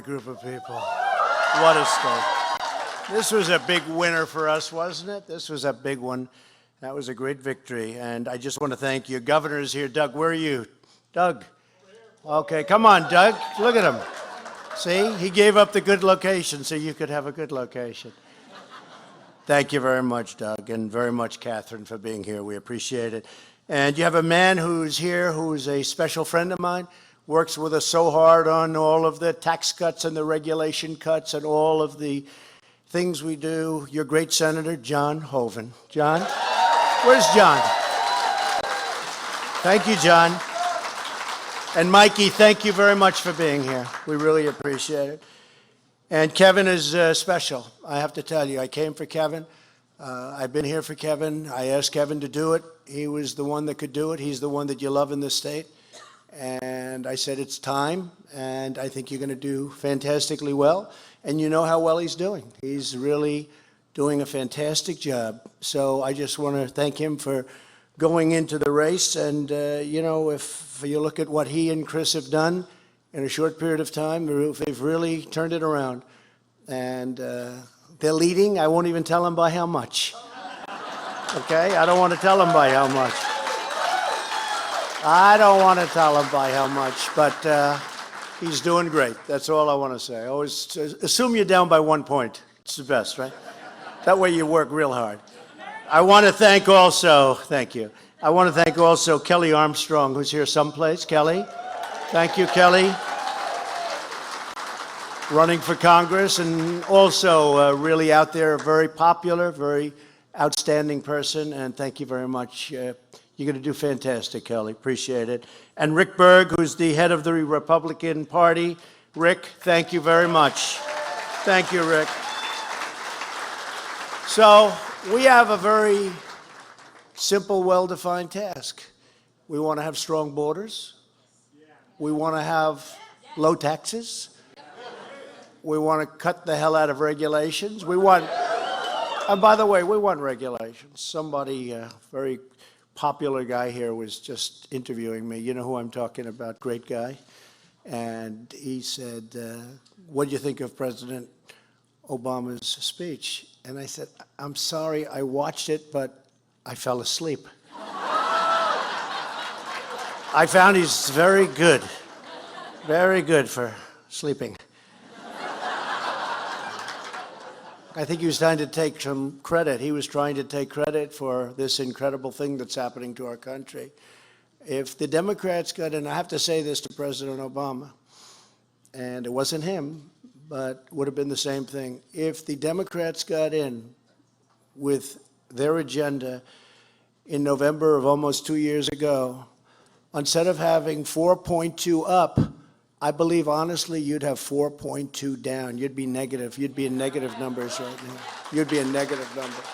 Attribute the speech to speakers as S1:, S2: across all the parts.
S1: group of people. What a state. This was a big winner for us, wasn't it? This was a big one. That was a great victory. And I just want to thank you. Governor's here. Doug, where are you? Doug? Okay, come on, Doug. Look at him. See, he gave up the good location so you could have a good location. Thank you very much, Doug, and very much, Catherine, for being here. We appreciate it. And you have a man who's here who's a special friend of mine, works with us so hard on all of the tax cuts and the regulation cuts and all of the things we do. Your great Senator, John Hoeven. John? Where's John? Thank you, John. And Mikey, thank you very much for being here. We really appreciate it. And Kevin is special. I have to tell you, I came for Kevin. I've been here for Kevin. I asked Kevin to do it. He was the one that could do it. He's the one that you love in this state. And I said, it's time, and I think you're going to do fantastically well. And you know how well he's doing. He's really doing a fantastic job. So I just want to thank him for going into the race. And, you know, if you look at what he and Chris have done in a short period of time, they've really turned it around. And they're leading. I won't even tell them by how much. Okay? I don't want to tell them by how much. I don't want to tell him by how much, but he's doing great. That's all I want to say. Always assume you're down by 1 point. It's the best, right? That way you work real hard. I want to thank also, thank you. I want to thank also Kelly Armstrong, who's here someplace. Kelly, thank you, Kelly. Running for Congress and also really out there, very popular, very outstanding person, and thank you very much. You're going to do fantastic, Kelly. Appreciate it. And Rick Berg, who's the head of the Republican Party. Rick, thank you very much. Thank you, Rick. So we have a very simple, well-defined task. We want to have strong borders. We want to have low taxes. We want to cut the hell out of regulations. We want, and by the way, we want regulations. Somebody very popular guy here was just interviewing me. You know who I'm talking about, great guy. And he said, what do you think of President Obama's speech? And I said, I'm sorry, I watched it, but I fell asleep. I found he's very good for sleeping. I think he was trying to take some credit. He was trying to take credit for this incredible thing that's happening to our country. If the Democrats got in, I have to say this to President Obama, and it wasn't him, but would have been the same thing. If the Democrats got in with their agenda in November of almost 2 years ago, instead of having 4.2 up, I believe, honestly, you'd have 4.2 down. You'd be negative. You'd be in negative numbers right now. You'd be in negative numbers.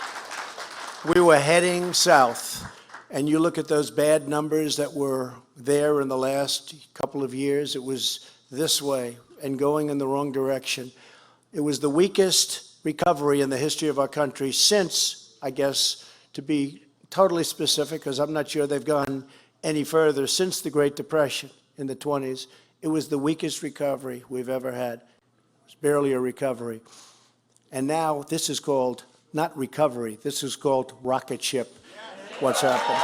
S1: We were heading south, and you look at those bad numbers that were there in the last couple of years, it was this way and going in the wrong direction. It was the weakest recovery in the history of our country since, I guess, to be totally specific, because I'm not sure they've gone any further, since the Great Depression in the 20s. It was the weakest recovery we've ever had. It was barely a recovery. And now this is called, not recovery, this is called rocket ship, what's happened.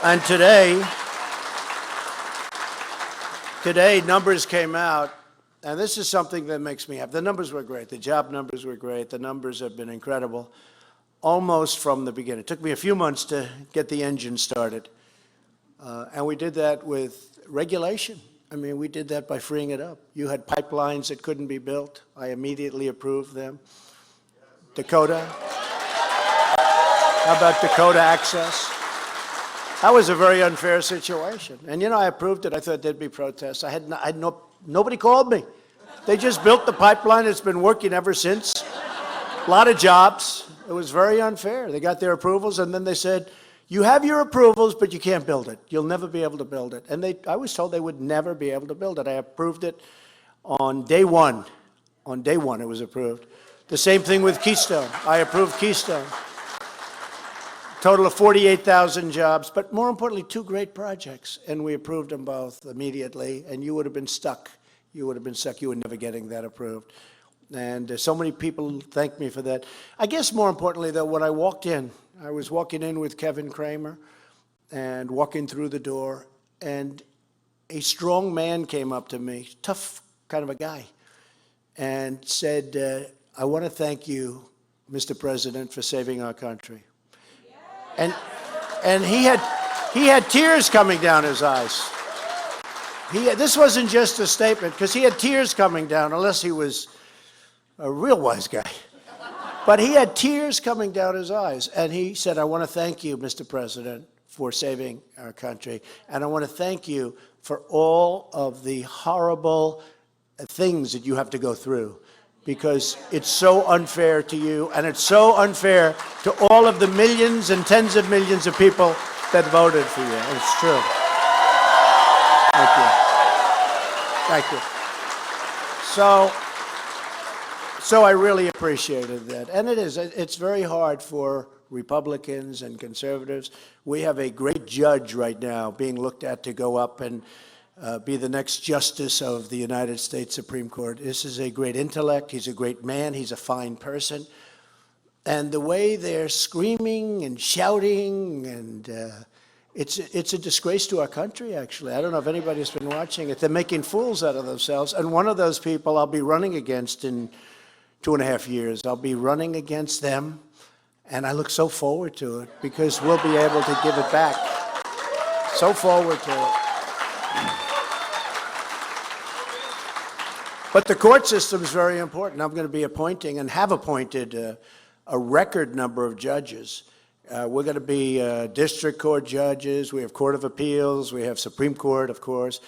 S1: And today numbers came out, and this is something that makes me happy. The numbers were great. The job numbers were great. The numbers have been incredible, almost from the beginning. It took me a few months to get the engine started. And we did that with regulation. I mean, we did that by freeing it up. You had pipelines that couldn't be built. I immediately approved them. Dakota. How about Dakota access? That was a very unfair situation. And, you know, I approved it. I thought there'd be protests. Nobody called me. They just built the pipeline. It's been working ever since. A lot of jobs. It was very unfair. They got their approvals, and then they said, you have your approvals, but you can't build it. You'll never be able to build it. And I was told they would never be able to build it. I approved it on day one. On day one, it was approved. The same thing with Keystone. I approved Keystone. Total of 48,000 jobs, but more importantly, 2 great projects. And we approved them both immediately, and you would have been stuck You would have been stuck. You were never getting that approved. And so many people thank me for that. I guess more importantly, though, when I walked in, I was walking in with Kevin Kramer and walking through the door, and a strong man came up to me, tough kind of a guy, and said, I want to thank you, Mr. President, for saving our country. And he had tears coming down his eyes. This wasn't just a statement, because he had tears coming down, unless he was a real wise guy. But he had tears coming down his eyes. And he said, I want to thank you, Mr. President, for saving our country. And I want to thank you for all of the horrible things that you have to go through, because it's so unfair to you, and it's so unfair to all of the millions and tens of millions of people that voted for you. And it's true. Thank you. Thank you. So I really appreciated that. And it's very hard for Republicans and conservatives. We have a great judge right now being looked at to go up and be the next justice of the United States Supreme Court. This is a great intellect. He's a great man. He's a fine person. And the way they're screaming and shouting, and it's a disgrace to our country, actually. I don't know if anybody's been watching it. They're making fools out of themselves. And one of those people I'll be running against in 2.5 years. I'll be running against them, and I look so forward to it, because we'll be able to give it back. So forward to it. But the court system is very important. I'm going to be appointing, and have appointed, a record number of judges. We're going to be district court judges. We have Court of Appeals. We have Supreme Court, of course.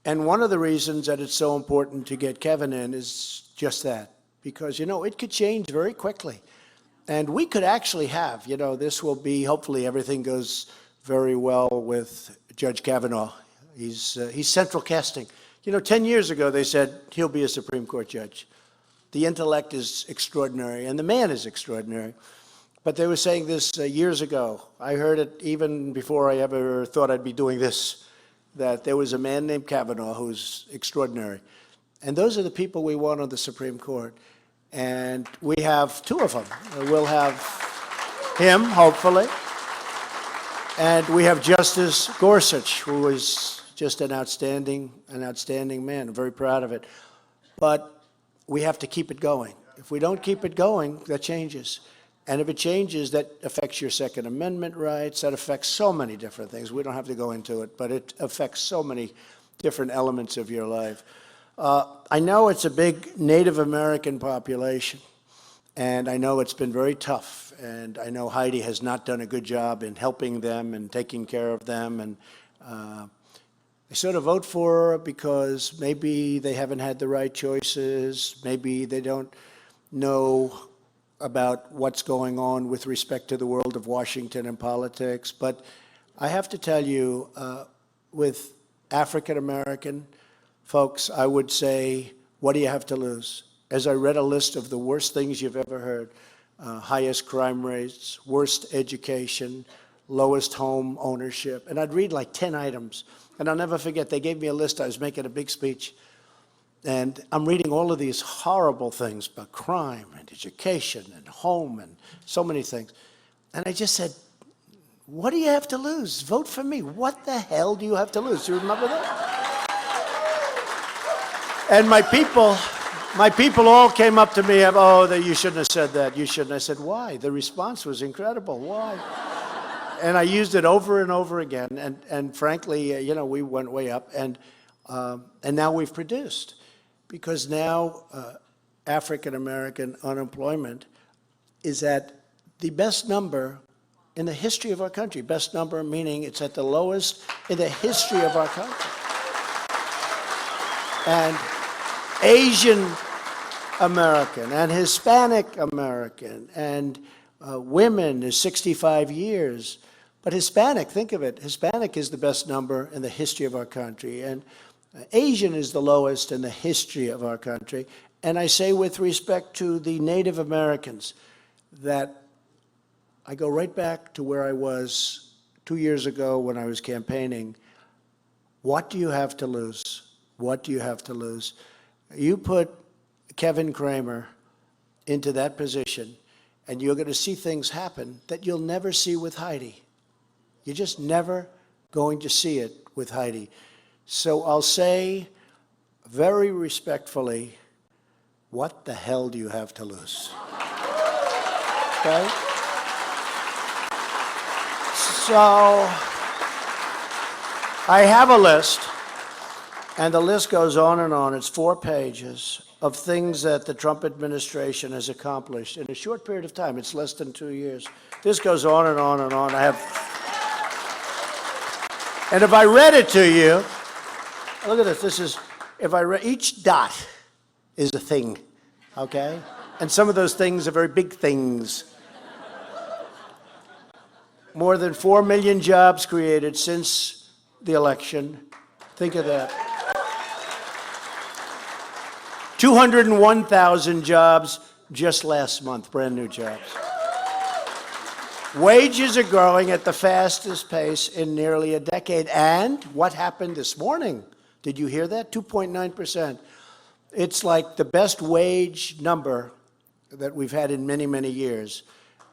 S1: And one of the reasons that it's so important to get Kevin in is just that. Because, it could change very quickly. And we could actually have, this will be, hopefully everything goes very well with Judge Kavanaugh. He's central casting. 10 years ago, they said he'll be a Supreme Court judge. The intellect is extraordinary, and the man is extraordinary. But they were saying this years ago. I heard it even before I ever thought I'd be doing this, that there was a man named Kavanaugh who's extraordinary. And those are the people we want on the Supreme Court. And we have two of them. We'll have him, hopefully. And we have Justice Gorsuch, who is just an outstanding man. I'm very proud of it. But we have to keep it going. If we don't keep it going, that changes. And if it changes, that affects your Second Amendment rights. That affects so many different things. We don't have to go into it, but it affects so many different elements of your life. I know it's a big Native American population, and I know it's been very tough, and I know Heidi has not done a good job in helping them and taking care of them, and I sort of vote for her because maybe they haven't had the right choices, maybe they don't know about what's going on with respect to the world of Washington and politics, but I have to tell you, with African American folks, I would say, what do you have to lose? As I read a list of the worst things you've ever heard, highest crime rates, worst education, lowest home ownership, and I'd read like 10 items, and I'll never forget, they gave me a list. I was making a big speech, and I'm reading all of these horrible things about crime and education and home and so many things, and I just said, what do you have to lose? Vote for me. What the hell do you have to lose? Do you remember that? And my people all came up to me, you shouldn't have said that, you shouldn't. I said, why? The response was incredible, why? And I used it over and over again, and frankly, we went way up, and now we've produced. Because now African-American unemployment is at the best number in the history of our country. Best number meaning it's at the lowest in the history of our country. And Asian American and Hispanic American and women is 65 years. But Hispanic, think of it, Hispanic is the best number in the history of our country. And Asian is the lowest in the history of our country. And I say with respect to the Native Americans that I go right back to where I was 2 years ago when I was campaigning. What do you have to lose? What do you have to lose? You put Kevin Cramer into that position, and you're going to see things happen that you'll never see with Heidi. You're just never going to see it with Heidi. So I'll say very respectfully, what the hell do you have to lose? Okay? So I have a list, and the list goes on and on. It's 4 pages of things that the Trump administration has accomplished in a short period of time. It's less than 2 years. This goes on and on and on. And if I read it to you, look at this. This is, each dot is a thing, okay? And some of those things are very big things. More than 4 million jobs created since the election. Think of that. 201,000 jobs just last month, brand new jobs. Wages are growing at the fastest pace in nearly a decade. And what happened this morning? Did you hear that? 2.9%. It's like the best wage number that we've had in many, many years.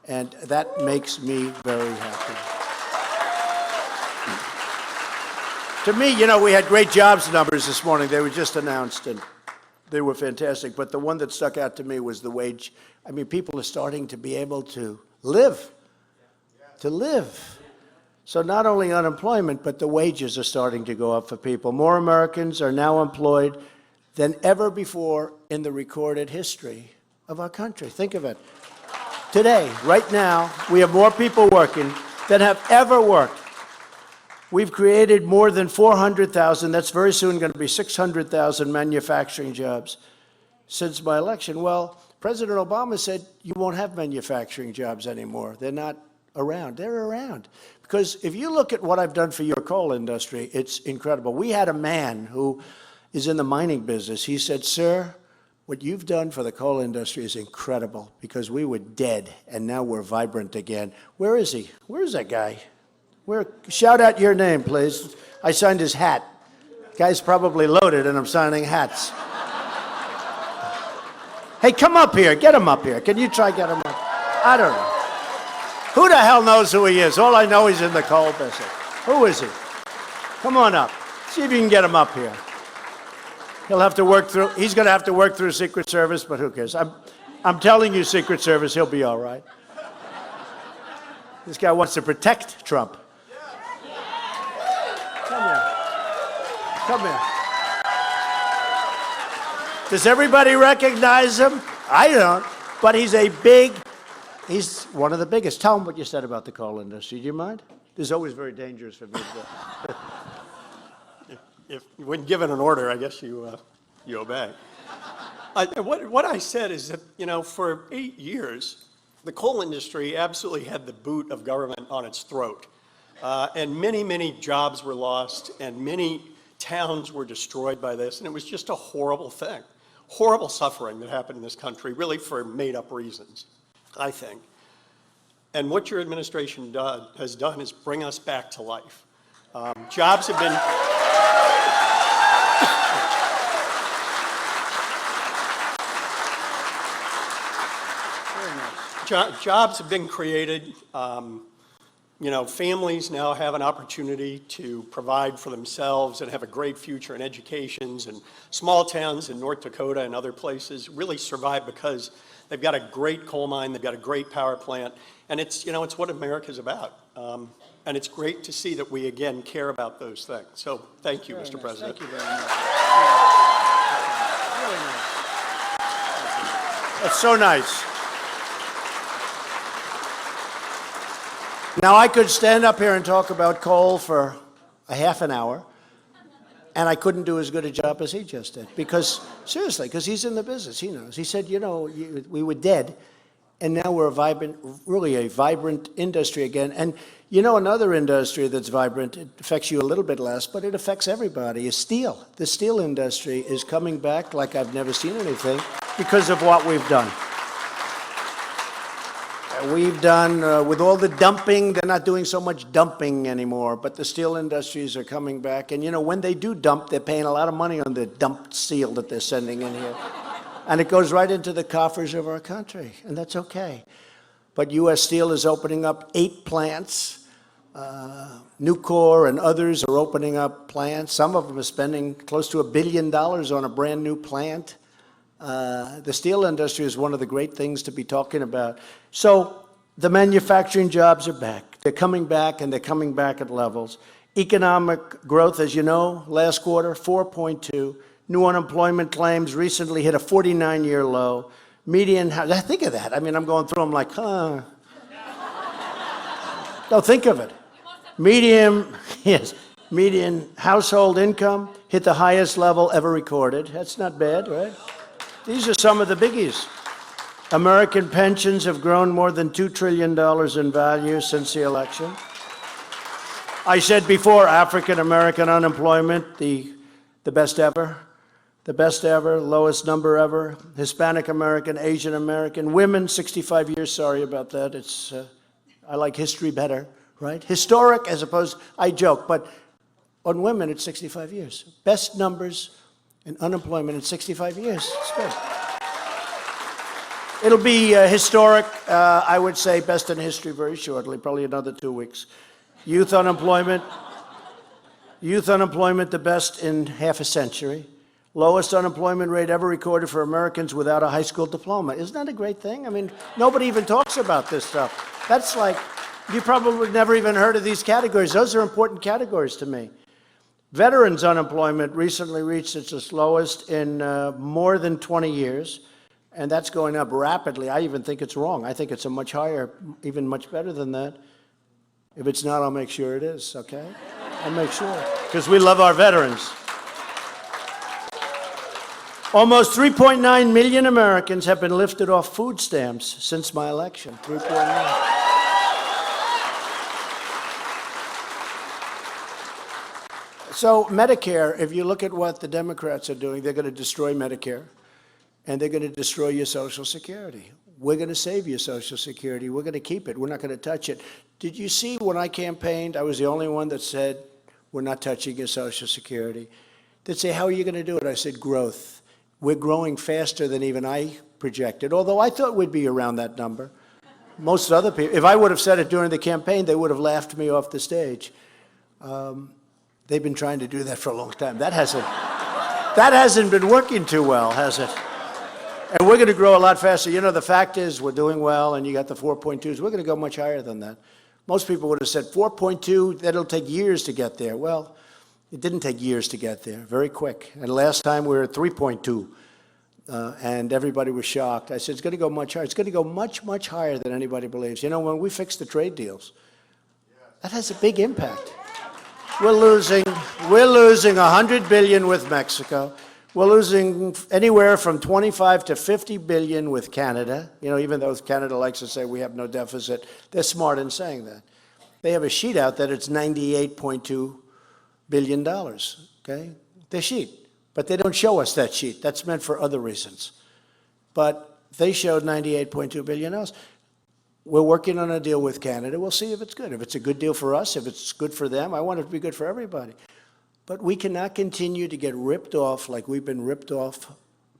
S1: And that makes me very happy. To me, you know, we had great jobs numbers this morning. They were just announced, and they were fantastic. But the one that stuck out to me was the wage. I mean, people are starting to be able to live. So not only unemployment, but the wages are starting to go up for people. More Americans are now employed than ever before in the recorded history of our country. Think of it. Today, right now, we have more people working than have ever worked. We've created more than 400,000, that's very soon going to be 600,000 manufacturing jobs since my election. Well, President Obama said you won't have manufacturing jobs anymore. They're not around. They're around. Because if you look at what I've done for your coal industry, it's incredible. We had a man who is in the mining business. He said, "Sir, what you've done for the coal industry is incredible because we were dead and now we're vibrant again." Where is he? Where is that guy? Shout out your name, please. I signed his hat. Guy's probably loaded and I'm signing hats. Hey, come up here. Get him up here. Can you try get him up? I don't know. Who the hell knows who he is? All I know he's in the coal business. Who is he? Come on up. See if you can get him up here. He'll have to work through, he's going to have to work through Secret Service, but who cares? I'm telling you, Secret Service, he'll be all right. This guy wants to protect Trump. Come here. Come here. Does everybody recognize him? I don't, but he's one of the biggest. Tell him what you said about the coal industry. Do you mind? This is always very dangerous for me to
S2: If when given an order, I guess you obey. What I said is that, you know, for 8 years, the coal industry absolutely had the boot of government on its throat. And many, many jobs were lost, and many towns were destroyed by this, and it was just a horrible thing. Horrible suffering that happened in this country, really for made-up reasons, I think. And what your administration has done is bring us back to life. Jobs have been... Jobs have been created. You know, families now have an opportunity to provide for themselves and have a great future in educations, and small towns in North Dakota and other places really survive because they've got a great coal mine, they've got a great power plant, and it's, you know, it's what America's about. And it's great to see that we again care about those things. So thank you, Mr. President.
S1: Thank you very much. Really nice. That's so nice. Now, I could stand up here and talk about coal for a half an hour, and I couldn't do as good a job as he just did. Because, seriously, because he's in the business, he knows. He said, you know, we were dead, and now we're really a vibrant industry again. And, you know, another industry that's vibrant, it affects you a little bit less, but it affects everybody, is steel. The steel industry is coming back like I've never seen anything because of what we've done. We've done, with all the dumping, they're not doing so much dumping anymore, but the steel industries are coming back. And, you know, when they do dump, they're paying a lot of money on the dumped steel that they're sending in here. And it goes right into the coffers of our country, and that's okay. But U.S. Steel is opening up 8 plants. Nucor and others are opening up plants. Some of them are spending close to $1 billion on a brand new plant. The steel industry is one of the great things to be talking about. So the manufacturing jobs are back. They're coming back, and they're coming back at levels. Economic growth, as you know, last quarter, 4.2. New unemployment claims recently hit a 49-year low. Median, think of that. I mean, I'm going through them like, huh. No, think of it. Median household income hit the highest level ever recorded. That's not bad, right? These are some of the biggies. American pensions have grown more than $2 trillion in value since the election. I said before, African American unemployment, the best ever. The best ever, lowest number ever. Hispanic American, Asian American, women, 65 years, sorry about that. It's, I like history better, right? Historic as opposed, I joke, but on women, it's 65 years. Best numbers in unemployment in 65 years. It's good. It'll be historic, I would say, best in history very shortly, probably another 2 weeks. Youth unemployment, the best in half a century. Lowest unemployment rate ever recorded for Americans without a high school diploma. Isn't that a great thing? I mean, nobody even talks about this stuff. That's like, you probably never even heard of these categories. Those are important categories to me. Veterans unemployment recently reached its lowest in more than 20 years, and that's going up rapidly. I even think it's wrong. I think it's a much higher, even much better than that. If it's not, I'll make sure it is, okay? I'll make sure, because we love our veterans. Almost 3.9 million Americans have been lifted off food stamps since my election. 3.9. So Medicare, if you look at what the Democrats are doing, they're going to destroy Medicare, and they're going to destroy your Social Security. We're going to save your Social Security. We're going to keep it. We're not going to touch it. Did you see when I campaigned, I was the only one that said, we're not touching your Social Security. They'd say, how are you going to do it? I said, growth. We're growing faster than even I projected, although I thought we'd be around that number. Most other people, if I would have said it during the campaign, they would have laughed me off the stage. They've been trying to do that for a long time. That hasn't been working too well, has it? And we're going to grow a lot faster. You know, the fact is we're doing well, and you got the 4.2s. We're going to go much higher than that. Most people would have said 4.2, that'll take years to get there. Well, it didn't take years to get there, very quick. And last time we were at 3.2, and everybody was shocked. I said, it's going to go much higher. It's going to go much, much higher than anybody believes. You know, when we fix the trade deals, that has a big impact. We're losing $100 billion with Mexico. We're losing anywhere from 25 to 50 billion with Canada. You know, even though Canada likes to say we have no deficit, they're smart in saying that. They have a sheet out that it's $98.2 billion, okay? Their sheet. But they don't show us that sheet. That's meant for other reasons. But they showed $98.2 billion. We're working on a deal with Canada. We'll see if it's good. If it's a good deal for us, if it's good for them, I want it to be good for everybody. But we cannot continue to get ripped off like we've been ripped off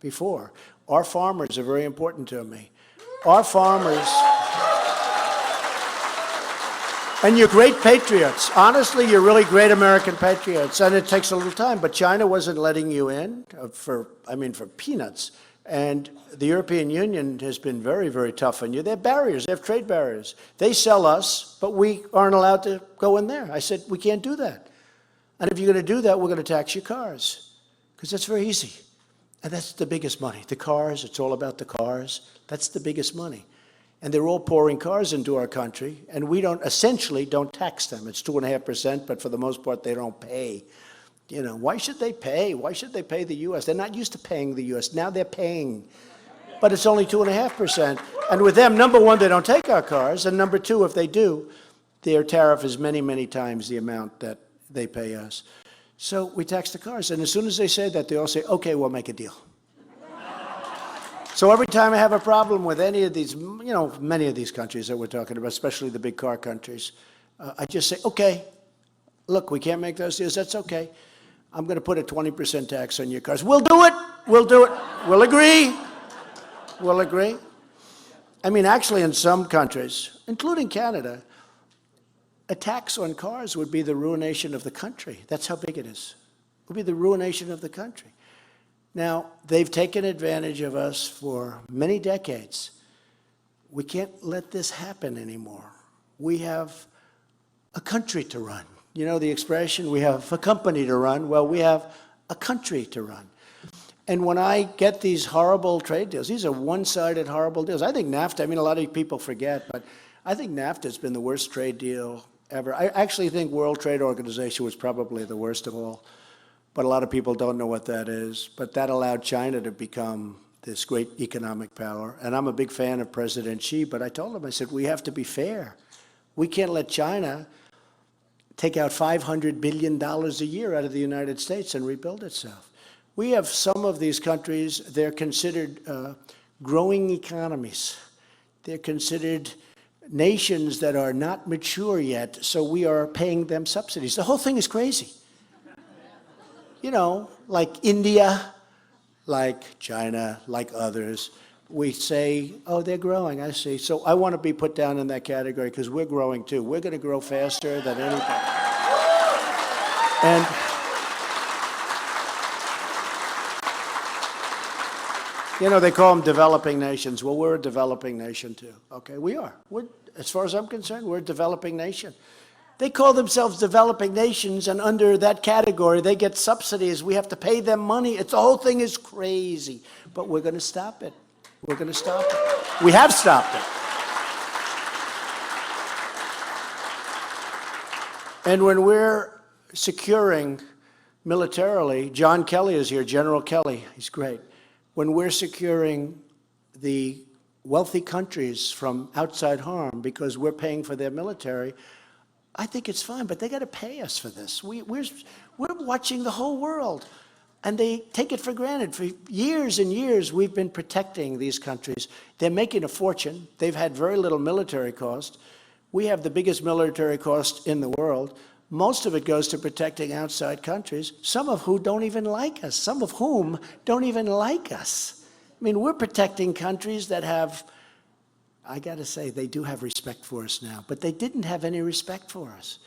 S1: before. Our farmers are very important to me. Our farmers, and you're great patriots. Honestly, you're really great American patriots, and it takes a little time. But China wasn't letting you in for peanuts. And the European Union has been very, very tough on you. They have barriers. They have trade barriers. They sell us, but we aren't allowed to go in there. I said, we can't do that. And if you're going to do that, we're going to tax your cars, because that's very easy. And that's the biggest money. The cars, it's all about the cars. That's the biggest money. And they're all pouring cars into our country, and we essentially don't tax them. It's 2.5%, but for the most part, they don't pay. You know, why should they pay? Why should they pay the U.S.? They're not used to paying the U.S. Now they're paying. But it's only 2.5%. And with them, number one, they don't take our cars. And number two, if they do, their tariff is many, many times the amount that they pay us. So we tax the cars. And as soon as they say that, they all say, okay, we'll make a deal. So every time I have a problem with any of these, many of these countries that we're talking about, especially the big car countries, I just say, okay, look, we can't make those deals. That's okay. I'm going to put a 20% tax on your cars. We'll do it. We'll do it. We'll agree. We'll agree. I mean, actually, in some countries, including Canada, a tax on cars would be the ruination of the country. That's how big it is. It would be the ruination of the country. Now, they've taken advantage of us for many decades. We can't let this happen anymore. We have a country to run. You know the expression, we have a company to run. Well, we have a country to run. And when I get these horrible trade deals, these are one-sided horrible deals. I think NAFTA, I mean, a lot of people forget, but I think NAFTA has been the worst trade deal ever. I actually think World Trade Organization was probably the worst of all. But a lot of people don't know what that is. But that allowed China to become this great economic power. And I'm a big fan of President Xi, but I told him, I said, we have to be fair. We can't let China take out $500 billion a year out of the United States and rebuild itself. We have some of these countries, they're considered growing economies. They're considered nations that are not mature yet, so we are paying them subsidies. The whole thing is crazy. You know, like India, like China, like others, we say, oh, they're growing, I see. So I want to be put down in that category because we're growing too. We're going to grow faster than anybody. And they call them developing nations. Well, we're a developing nation too. Okay, we are. As far as I'm concerned, we're a developing nation. They call themselves developing nations, and under that category, they get subsidies. We have to pay them money. The whole thing is crazy. But we're going to stop it. We're going to stop it. We have stopped it. And when we're securing militarily, John Kelly is here, General Kelly. He's great. When we're securing the wealthy countries from outside harm because we're paying for their military, I think it's fine, but they got to pay us for this. We're watching the whole world, and they take it for granted. For years and years, we've been protecting these countries. They're making a fortune. They've had very little military cost. We have the biggest military cost in the world. Most of it goes to protecting outside countries, some of whom don't even like us. I mean, we're protecting countries that have, I got to say, they do have respect for us now, but they didn't have any respect for us.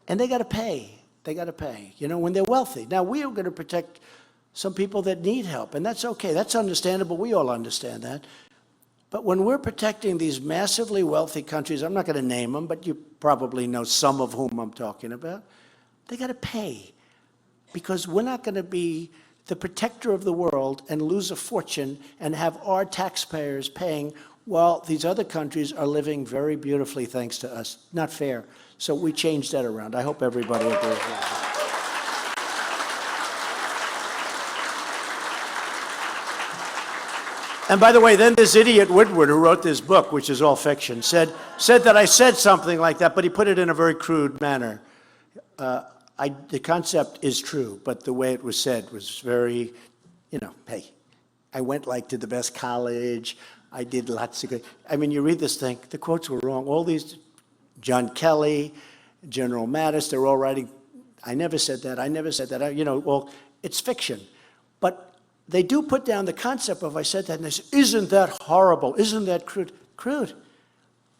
S1: And they got to pay. They got to pay, when they're wealthy. Now, we are going to protect some people that need help, and that's okay. That's understandable. We all understand that. But when we're protecting these massively wealthy countries, I'm not going to name them, but you probably know some of whom I'm talking about, they got to pay. Because we're not going to be the protector of the world and lose a fortune and have our taxpayers paying while these other countries are living very beautifully thanks to us. Not fair. So we changed that around. I hope everybody agrees with that. And by the way, then this idiot Woodward, who wrote this book, which is all fiction, said that I said something like that, but he put it in a very crude manner. The concept is true, but the way it was said was very, hey, I went to the best college. I did lots of good. I mean, you read this thing, the quotes were wrong. All these, John Kelly, General Mattis, they're all writing, I never said that, well, it's fiction. But they do put down the concept of I said that, and they say, isn't that horrible? Isn't that crude? Crude.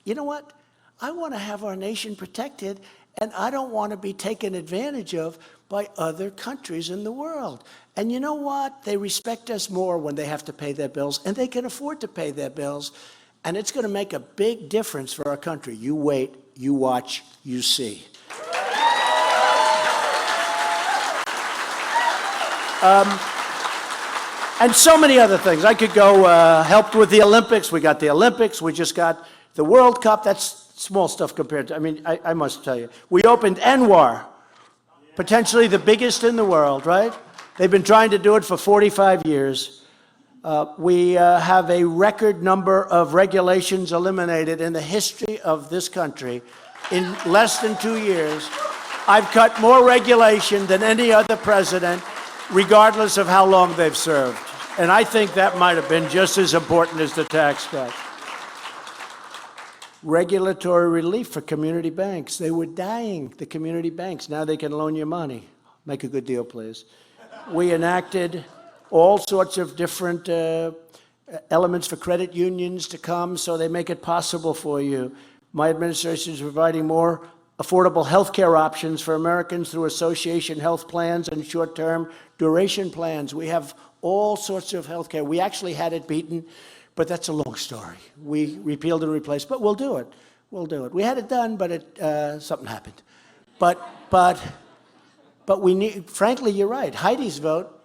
S1: You know what? I want to have our nation protected, and I don't want to be taken advantage of by other countries in the world. And you know what? They respect us more when they have to pay their bills, and they can afford to pay their bills, and it's going to make a big difference for our country. You wait, you watch, you see. And so many other things. I could go, helped with the Olympics. We got the Olympics. We just got the World Cup. That's small stuff compared to, I must tell you. We opened Anwar, potentially the biggest in the world, right? They've been trying to do it for 45 years. We have a record number of regulations eliminated in the history of this country in less than 2 years. I've cut more regulation than any other president, regardless of how long they've served. And I think that might have been just as important as the tax cut. Regulatory relief for community banks. They were dying, the community banks. Now they can loan you money. Make a good deal, please. We enacted all sorts of different elements for credit unions to come, so they make it possible for you. My administration is providing more affordable health care options for Americans through association health plans and short-term duration plans. We have all sorts of health care. We actually had it beaten, but that's a long story. We repealed and replaced, but we'll do it. We'll do it. We had it done, but something happened. But we need, frankly, you're right. Heidi's vote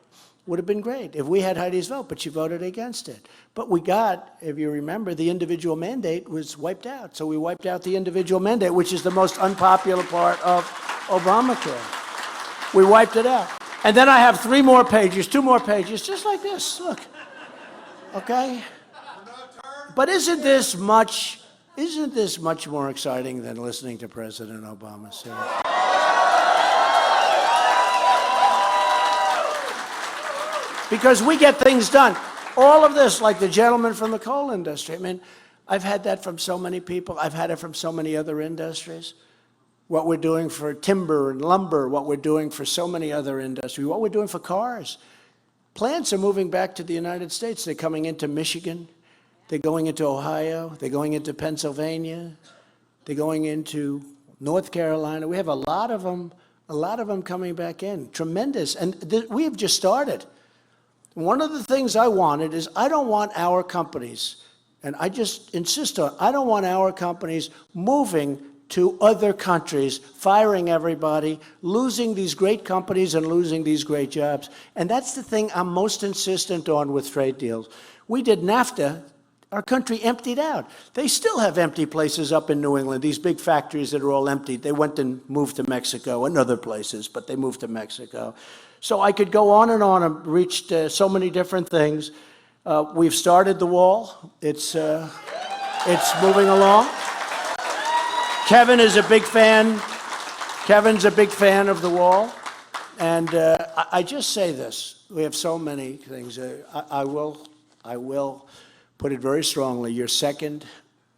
S1: would have been great if we had Heidi's vote, but she voted against it. But we got, if you remember, the individual mandate was wiped out. So we wiped out the individual mandate, which is the most unpopular part of Obamacare. We wiped it out. And then I have 3 more pages, 2 more pages, just like this, look. Okay? But isn't this much more exciting than listening to President Obama say? Because we get things done. All of this, like the gentleman from the coal industry. I mean, I've had that from so many people. I've had it from so many other industries. What we're doing for timber and lumber, what we're doing for so many other industries, what we're doing for cars. Plants are moving back to the United States. They're coming into Michigan. They're going into Ohio. They're going into Pennsylvania. They're going into North Carolina. We have a lot of them coming back in. Tremendous. And we have just started. One of the things I wanted is I don't want our companies, and I just insist on, I don't want our companies moving to other countries, firing everybody, losing these great companies and losing these great jobs. And that's the thing I'm most insistent on with trade deals. We did NAFTA, our country emptied out. They still have empty places up in New England, these big factories that are all empty. They went and moved to Mexico and other places, but they moved to Mexico. So I could go on and reached so many different things. We've started the wall. It's moving along. Kevin is a big fan. Kevin's a big fan of the wall. And I just say this. We have so many things. I will put it very strongly. Your Second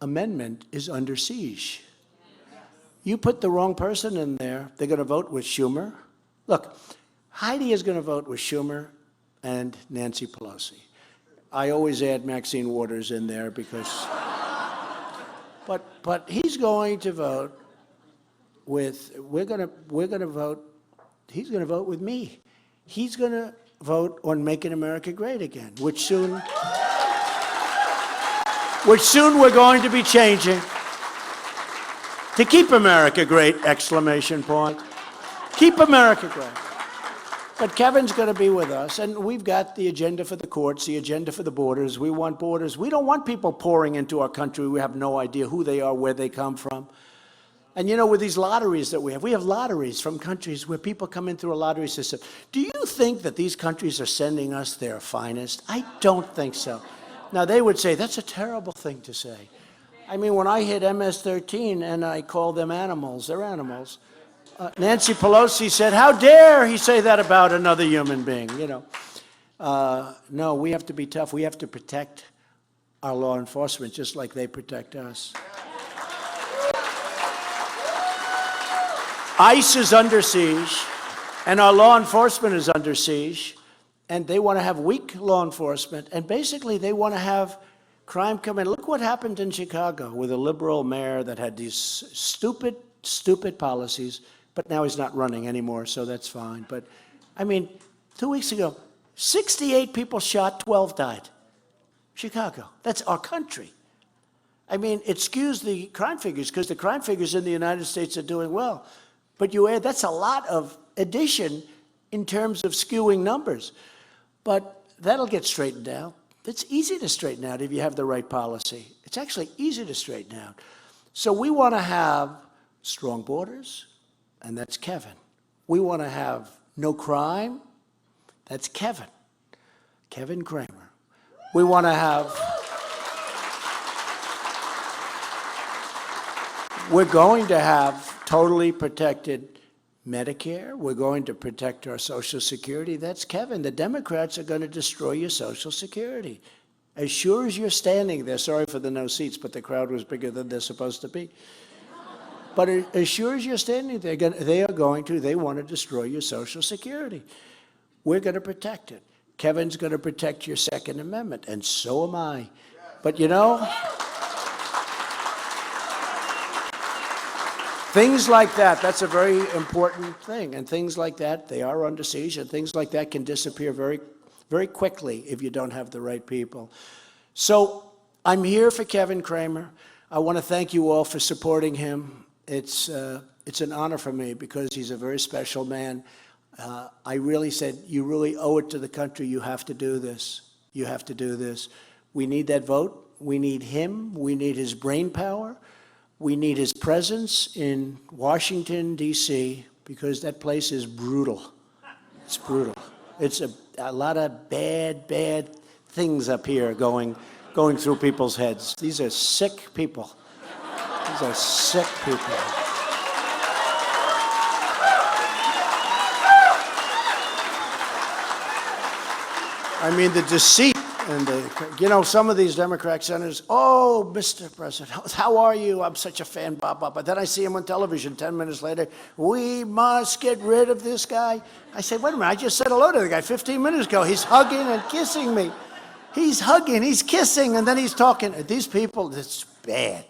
S1: Amendment is under siege. You put the wrong person in there, they're going to vote with Schumer. Look, Heidi is going to vote with Schumer and Nancy Pelosi. I always add Maxine Waters in there because, but he's going to vote with, he's going to vote with me. He's going to vote on Making America Great Again, which soon we're going to be changing to Keep America Great, exclamation point. Keep America great. But Kevin's going to be with us, and we've got the agenda for the courts, the agenda for the borders. We want borders. We don't want people pouring into our country. We have no idea who they are, where they come from. And you know, with these lotteries that we have lotteries from countries where people come in through a lottery system. Do you think that these countries are sending us their finest? I don't think so. Now, they would say, that's a terrible thing to say. I mean, when I hit MS-13 and I call them animals, they're animals. Nancy Pelosi said, how dare he say that about another human being, you know. No, we have to be tough. We have to protect our law enforcement just like they protect us. ICE is under siege, and our law enforcement is under siege, and they want to have weak law enforcement, and basically they want to have crime come in. Look what happened in Chicago with a liberal mayor that had these stupid policies. But now he's not running anymore, so that's fine. But, I mean, 2 weeks ago, 68 people shot, 12 died. Chicago. That's our country. I mean, it skews the crime figures because the crime figures in the United States are doing well. But you add, that's a lot of addition in terms of skewing numbers. But that'll get straightened out. It's easy to straighten out if you have the right policy. It's actually easy to straighten out. So we want to have strong borders. And that's Kevin. We want to have no crime. That's Kevin. Kevin Kramer. We want to have, we're going to have totally protected Medicare. We're going to protect our Social Security. That's Kevin. The Democrats are going to destroy your Social Security. As sure as you're standing there, sorry for the no seats, but the crowd was bigger than they're supposed to be. But as sure as you're standing there, they want to destroy your Social Security. We're going to protect it. Kevin's going to protect your Second Amendment, and so am I. But you know, things like that, that's a very important thing. And things like that, they are under siege, and things like that can disappear very, very quickly if you don't have the right people. So I'm here for Kevin Cramer. I want to thank you all for supporting him. It's an honor for me because he's a very special man. I really said, you really owe it to the country. You have to do this. You have to do this. We need that vote. We need him. We need his brain power. We need his presence in Washington, D.C., because that place is brutal. It's brutal. It's a lot of bad things up here going through people's heads. These are sick people. These are sick people. I mean, the deceit and some of these Democrat senators, oh, Mr. President, how are you? I'm such a fan, blah, blah, blah. Then I see him on television 10 minutes later. We must get rid of this guy. I say, wait a minute, I just said hello to the guy 15 minutes ago. He's hugging and kissing me. He's hugging, he's kissing, and then he's talking. These people, it's bad.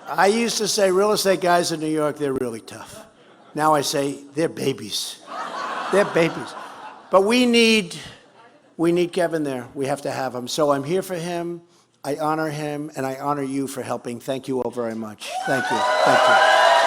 S1: I used to say real estate guys in New York, they're really tough. Now I say they're babies. They're babies. But we need Kevin there. We have to have him. So I'm here for him. I honor him, and I honor you for helping. Thank you all very much. Thank you. Thank you.